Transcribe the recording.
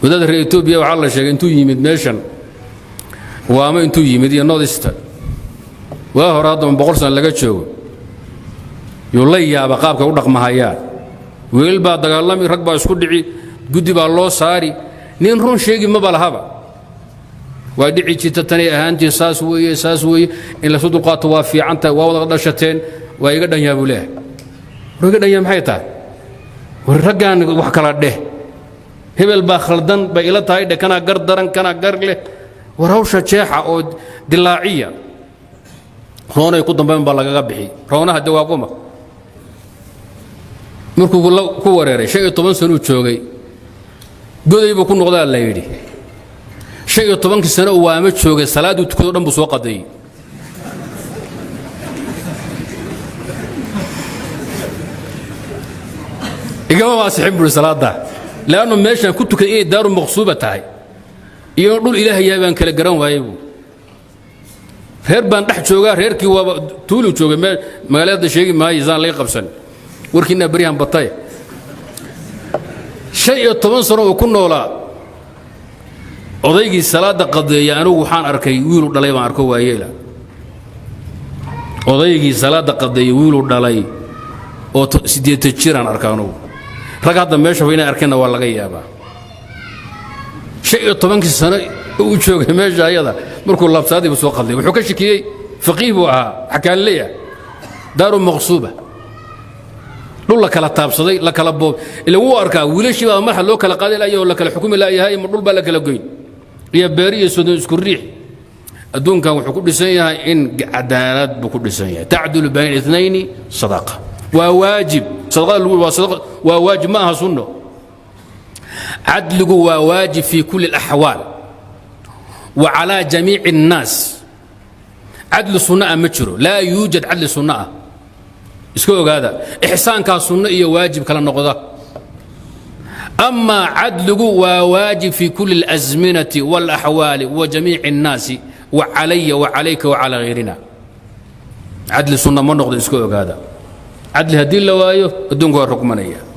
wadaad reer Itoobiya waxa la sheegay intuu yimid meeshan waama intuu yimid iyo noodista waa horaadon 100 sano laga joogo yulaya qaabka u dhaqmahayaan weel baa dagaalami rag baa isku dhici gudi baa loo saari nin run sheegi ma balahaba waa dhici jirta tani ahaantii saas weeye in la soo dulqaato waa fiicanta waa wada dhashateen waa iga dhanyaa buu leeyahay iga dhanyaa maxay tahay war raggan wax kala dheh hebel baa khaldan bay ila tahay kana gar daran kana gar leh war hawsha jeexa oo dilaaciya roonay ku dambeyn baa laga bixi roonaha dawaaquma markuu ku wareeray 15 sano joogay godayba ku noqdaa la yiri 15 sano waama joogay salaadu tukado dhan buu soo qaday igama waasixin buu salaada laano meeshan ku tukay ee daaru maqsuuba tahay iyo dhul ilaahay baan kala garan waayay reer baan dhex joogaa reerkii waa tuulu joogay magaalada sheegi maayo isaan laga qabsan warkiina bariyan batay 15 sano oo ku noolaa odaygii salaada qadeeya anigu waxaan arkay wiil dhalay baan arko waayeela odaygii salaada qadeeya wiil dhalay oo 8 jiraan arkaano rag hadda meesha inay arkayna waa laga yaabaa 15 sano uu joogay meesha ayada markuu labsaday soo qaday wuxuu ka shakiyay faqiih buu ahaa xakaan leeyahay daaru maqsuuba dhul la kala taabsaday la kala boob ila uu arkaa wiilashii baa marxa loo kala qaaday ilaa la kala xukumi ilaahay ma dhul baa la kala goyn iyo beeriyo soo isku riix adduunkan wuxuu ku dhisan yahay in cadaalad buu ku dhisan yahay ta'dulu bayna ithnayni sadaqa waa waajib sadaqa waa waajib ma aha sunno عدله واجب في كل الأحوال وعلى جميع الناس عدل صنع مجرو لا يوجد عدل صنع اسكو هذا إحسان كصنع واجب كلا نقضه أما عدله واجب في كل الأزمنة والأحوال وجميع الناس وعلي وعليك وعلى غيرنا عدل صنع ما نقضه اسكو هذا عدل هدي الله وايو الدنيا الرقمانية